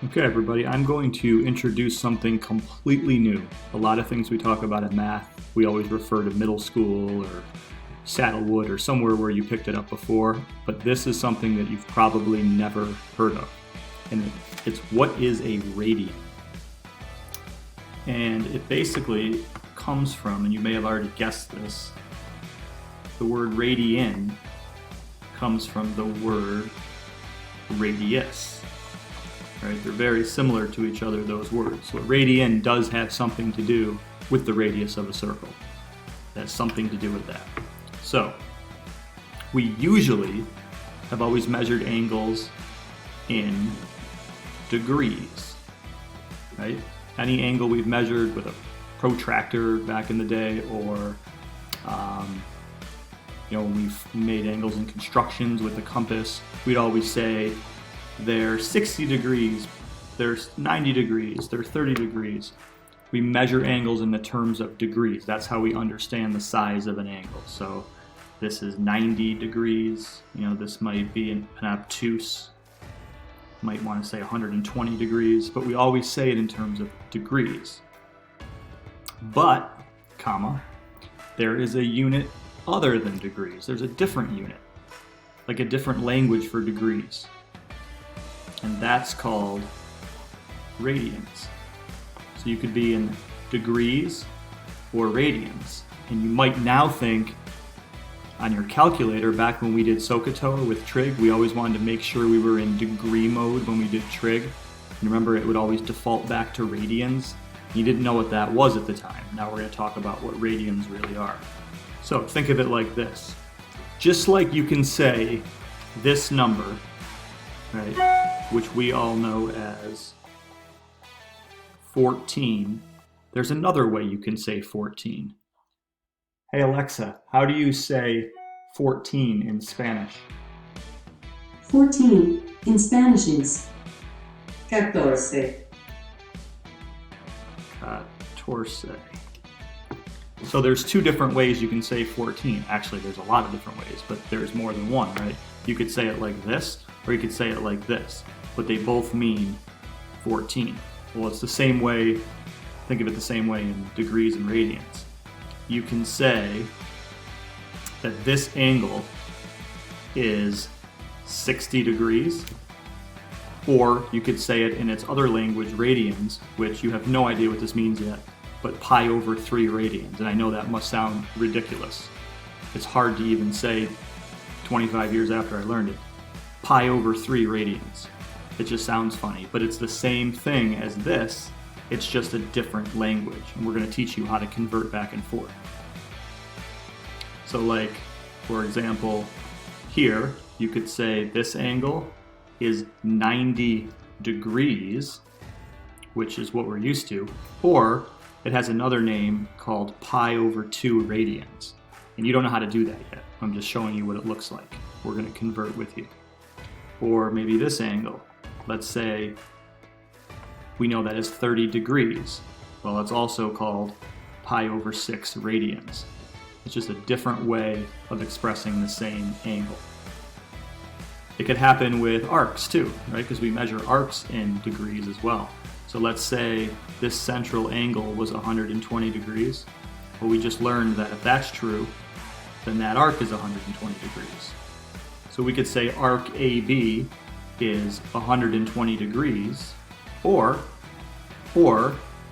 Okay, everybody, I'm going to introduce something completely new. A lot of things we talk about in math, we always refer to middle school or Saddlewood or somewhere where you picked it up before, but this is something that you've probably never heard of. And it's what is a radian? And it basically comes from, and you may have already guessed this, the word radian comes from the word radius. Right? They're very similar to each other, those words. So a radian does have something to do with the radius of a circle. It has something to do with that. So we usually have always measured angles in degrees, right? Any angle we've measured with a protractor back in the day, or when we've made angles in constructions with a compass, we'd always say they're 60 degrees, they're 90 degrees, they're 30 degrees. We measure angles in the terms of degrees. That's how we understand the size of an angle. So this is 90 degrees. This might be an obtuse. Might want to say 120 degrees, but we always say it in terms of degrees. But, there is a unit other than degrees. There's a different unit, like a different language for degrees. And that's called radians. So you could be in degrees or radians. And you might now think, on your calculator, back when we did SOHCAHTOA with trig, we always wanted to make sure we were in degree mode when we did trig. And remember, it would always default back to radians. You didn't know what that was at the time. Now we're going to talk about what radians really are. So think of it like this. Just like you can say this number, right, which we all know as 14, there's another way you can say 14. Hey Alexa, how do you say 14 in Spanish? 14 in Spanish is 14. 14. So there's two different ways you can say 14. Actually, there's a lot of different ways, but there's more than one, right? You could say it like this, or you could say it like this, but they both mean 14. Well, it's the same way, think of it the same way in degrees and radians. You can say that this angle is 60 degrees, or you could say it in its other language, radians, which you have no idea what this means yet, but pi over 3 radians. And I know that must sound ridiculous. It's hard to even say 25 years after I learned it. Pi over 3 radians. It just sounds funny, but it's the same thing as this. It's just a different language, and we're going to teach you how to convert back and forth. So like, for example, here, you could say this angle is 90 degrees, which is what we're used to, or it has another name called pi over 2 radians. And you don't know how to do that yet. I'm just showing you what it looks like. We're going to convert with you. Or maybe this angle. Let's say we know that is 30 degrees. Well, it's also called pi over 6 radians. It's just a different way of expressing the same angle. It could happen with arcs too, right? Because we measure arcs in degrees as well. So let's say this central angle was 120 degrees. Well, we just learned that if that's true, then that arc is 120 degrees. So we could say arc AB is 120 degrees, or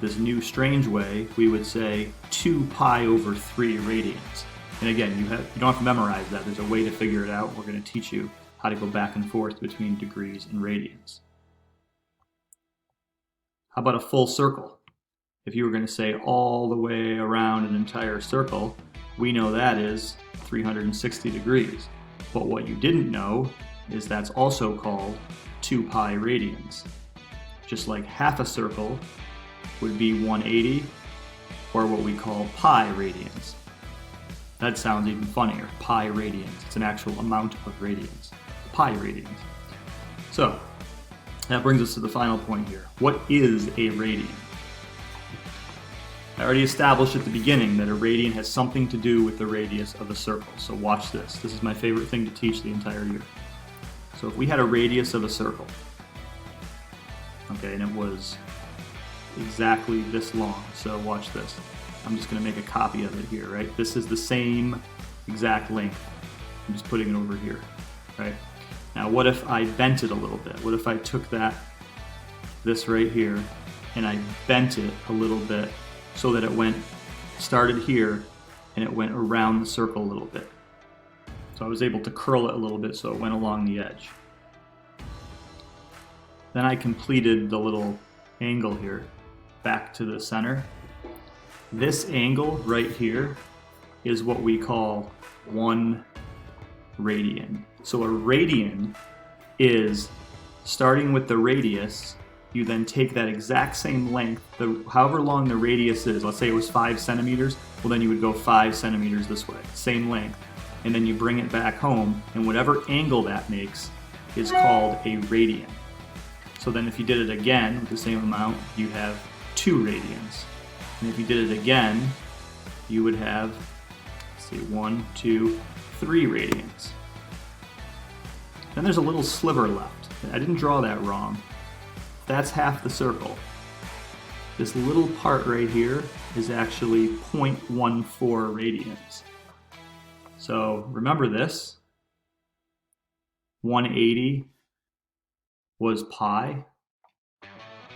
this new strange way, we would say 2 pi over 3 radians. And again, you don't have to memorize that. There's a way to figure it out. We're going to teach you how to go back and forth between degrees and radians. How about a full circle? If you were going to say all the way around an entire circle, we know that is 360 degrees. But what you didn't know is that's also called 2 pi radians. Just like half a circle would be 180, or what we call pi radians. That sounds even funnier, pi radians. It's an actual amount of radians. Pi radians. So, that brings us to the final point here. What is a radian? I already established at the beginning that a radian has something to do with the radius of a circle. So watch this. This is my favorite thing to teach the entire year. So if we had a radius of a circle, Okay, and it was exactly this long. So watch this. I'm just going to make a copy of it here, right? This is the same exact length. I'm just putting it over here, right? Now, what if I bent it a little bit? What if I took this right here, and I bent it a little bit so that it started here, and it went around the circle a little bit. So I was able to curl it a little bit so it went along the edge. Then I completed the little angle here back to the center. This angle right here is what we call 1 radian. So a radian is starting with the radius. You then take that exact same length, however long the radius is. Let's say it was 5 centimeters. Well, then you would go 5 centimeters this way, same length. And then you bring it back home, and whatever angle that makes is called a radian. So then if you did it again with the same amount, you'd have 2 radians. And if you did it again, you would have, let's see, 1, 2, 3 radians. Then there's a little sliver left. I didn't draw that wrong. That's half the circle. This little part right here is actually 0.14 radians. So remember this. 180 was pi.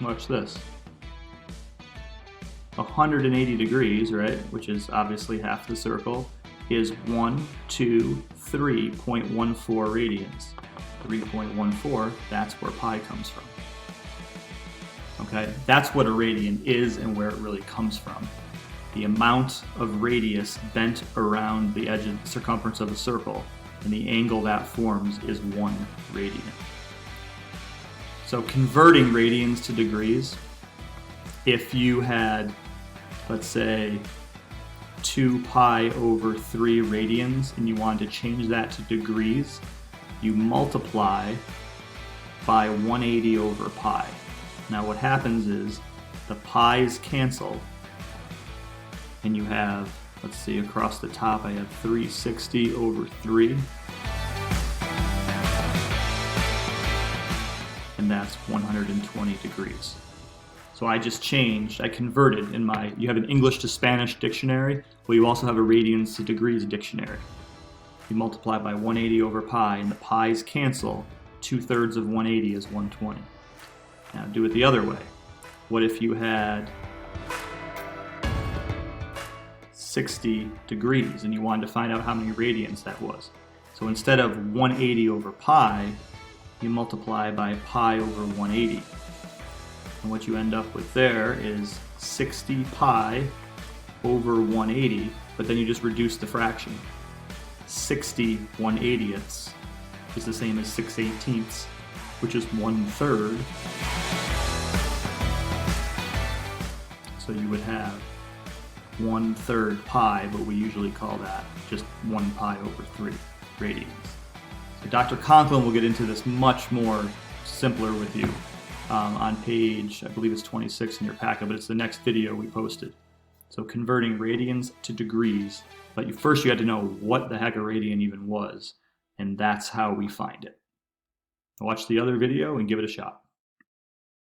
Watch this. 180 degrees, right, which is obviously half the circle, is 1, 2, 3.14 radians. 3.14, that's where pi comes from. Okay, that's what a radian is and where it really comes from. The amount of radius bent around the edge of the circumference of a circle, and the angle that forms is 1 radian. So converting radians to degrees, if you had, let's say, 2 pi over 3 radians and you wanted to change that to degrees, you multiply by 180 over pi. Now what happens is the pi's cancel, and you have, let's see, across the top I have 360 over 3. And that's 120 degrees. So I just changed, I converted in you have an English to Spanish dictionary, but you also have a radians to degrees dictionary. You multiply by 180 over pi, and the pi's cancel. 2/3 of 180 is 120. Now do it the other way. What if you had 60 degrees and you wanted to find out how many radians that was? So instead of 180 over pi, you multiply by pi over 180. And what you end up with there is 60 pi over 180, but then you just reduce the fraction. 60 1/80ths is the same as 6/18ths, which is 1/3. So you would have 1/3 pi, but we usually call that just 1 pi over 3 radians. So Dr. Conklin will get into this much more simpler with you on page, I believe it's 26 in your packet, but it's the next video we posted. So converting radians to degrees, but first you had to know what the heck a radian even was, and that's how we find it. Watch the other video and give it a shot.